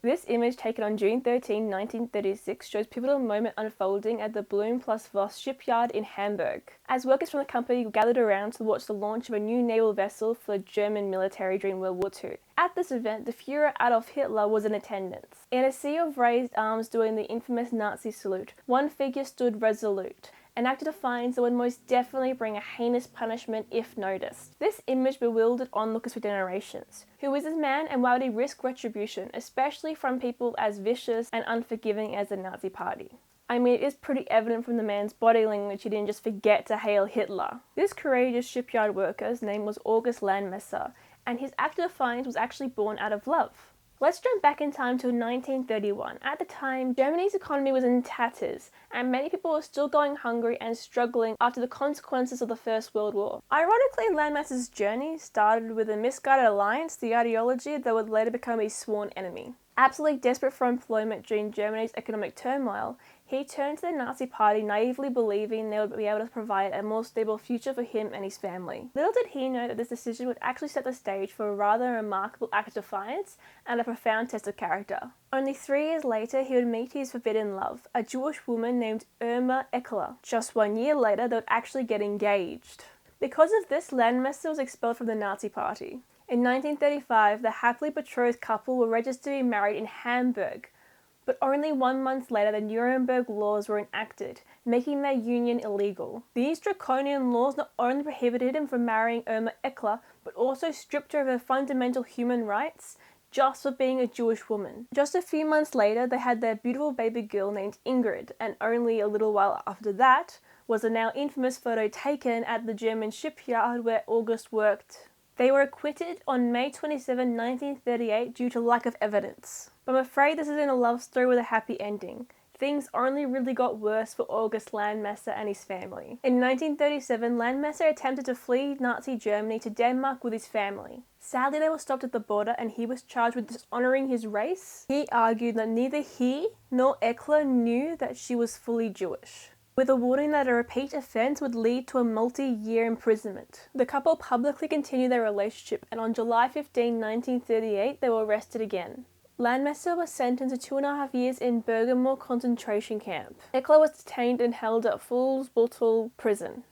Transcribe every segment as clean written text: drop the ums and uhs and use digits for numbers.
This image, taken on June 13, 1936, shows a pivotal moment unfolding at the Blohm plus Voss shipyard in Hamburg, as workers from the company gathered around to watch the launch of a new naval vessel for the German military during World War II. At this event, the Führer Adolf Hitler was in attendance. In a sea of raised arms doing the infamous Nazi salute, one figure stood resolute. An act of defiance that would most definitely bring a heinous punishment if noticed. This image bewildered onlookers for generations. Who is this man, and why would he risk retribution, especially from people as vicious and unforgiving as the Nazi Party? I mean, it is pretty evident from the man's body language he didn't just forget to hail Hitler. This courageous shipyard worker's name was August Landmesser, and his act of defiance was actually born out of love. Let's jump back in time to 1931. At the time, Germany's economy was in tatters, and many people were still going hungry and struggling after the consequences of the First World War. Ironically, Landmesser's journey started with a misguided alliance, the ideology that would later become his sworn enemy. Absolutely desperate for employment during Germany's economic turmoil, he turned to the Nazi Party, naively believing they would be able to provide a more stable future for him and his family. Little did he know that this decision would actually set the stage for a rather remarkable act of defiance and a profound test of character. Only 3 years later, he would meet his forbidden love, a Jewish woman named Irma Eckler. Just 1 year later, they would actually get engaged. Because of this, Landmesser was expelled from the Nazi Party. In 1935, the happily betrothed couple were registered to be married in Hamburg, but only 1 month later the Nuremberg laws were enacted, making their union illegal. These draconian laws not only prohibited him from marrying Irma Eckler, but also stripped her of her fundamental human rights just for being a Jewish woman. Just a few months later, they had their beautiful baby girl named Ingrid, and only a little while after that was a now infamous photo taken at the German shipyard where August worked. They were acquitted on May 27, 1938 due to lack of evidence. But I'm afraid this isn't a love story with a happy ending. Things only really got worse for August Landmesser and his family. In 1937, Landmesser attempted to flee Nazi Germany to Denmark with his family. Sadly, they were stopped at the border and he was charged with dishonoring his race. He argued that neither he nor Eckler knew that she was fully Jewish, with a warning that a repeat offence would lead to a multi-year imprisonment. The couple publicly continued their relationship, and on July 15, 1938, they were arrested again. Landmesser was sentenced to 2.5 years in Bergamo concentration camp. Eckler was detained and held at Fuhlsbüttel prison.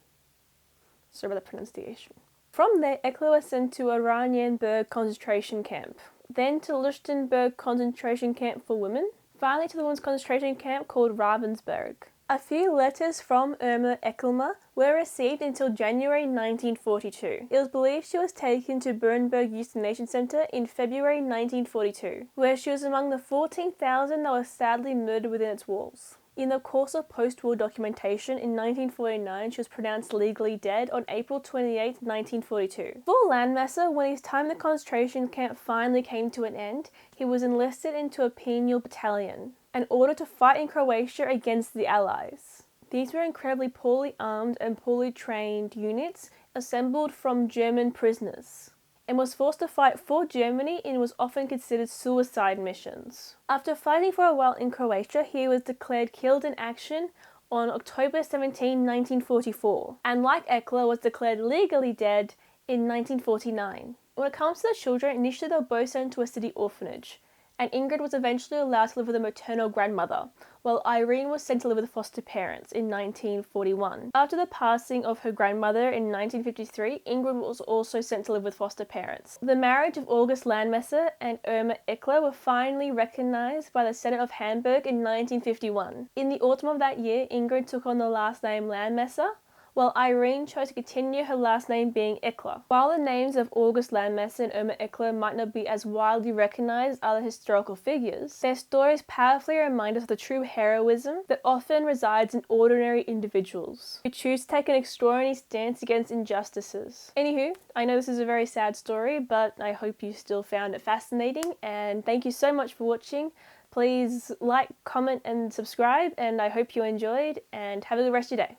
Sorry about the pronunciation. From there, Eckler was sent to Oranienburg concentration camp, then to Lichtenberg concentration camp for women, finally to the women's concentration camp called Ravensberg. A few letters from Irma Eckler were received until January 1942. It was believed she was taken to Bernburg Euthanasia Center in February 1942, where she was among the 14,000 that were sadly murdered within its walls. In the course of post-war documentation, in 1949 she was pronounced legally dead on April 28, 1942. For Landmesser, when his time in the concentration camp finally came to an end, he was enlisted into a penal battalion and ordered to fight in Croatia against the Allies. These were incredibly poorly armed and poorly trained units assembled from German prisoners, and was forced to fight for Germany in was often considered suicide missions. After fighting for a while in Croatia, he was declared killed in action on October 17, 1944, and like Eckler was declared legally dead in 1949. When it comes to the children, initially they were both sent to a city orphanage, and Ingrid was eventually allowed to live with a maternal grandmother, while Irene was sent to live with foster parents in 1941. After the passing of her grandmother in 1953, Ingrid was also sent to live with foster parents. The marriage of August Landmesser and Irma Eckler were finally recognized by the Senate of Hamburg in 1951. In the autumn of that year, Ingrid took on the last name Landmesser, while Irene chose to continue her last name being Eckler. While the names of August Landmesser and Irma Eckler might not be as widely recognized as other historical figures, their stories powerfully remind us of the true heroism that often resides in ordinary individuals who choose to take an extraordinary stance against injustices. Anywho, I know this is a very sad story, but I hope you still found it fascinating, and thank you so much for watching. Please like, comment, and subscribe, and I hope you enjoyed, and have a good rest of your day.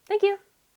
Thank you.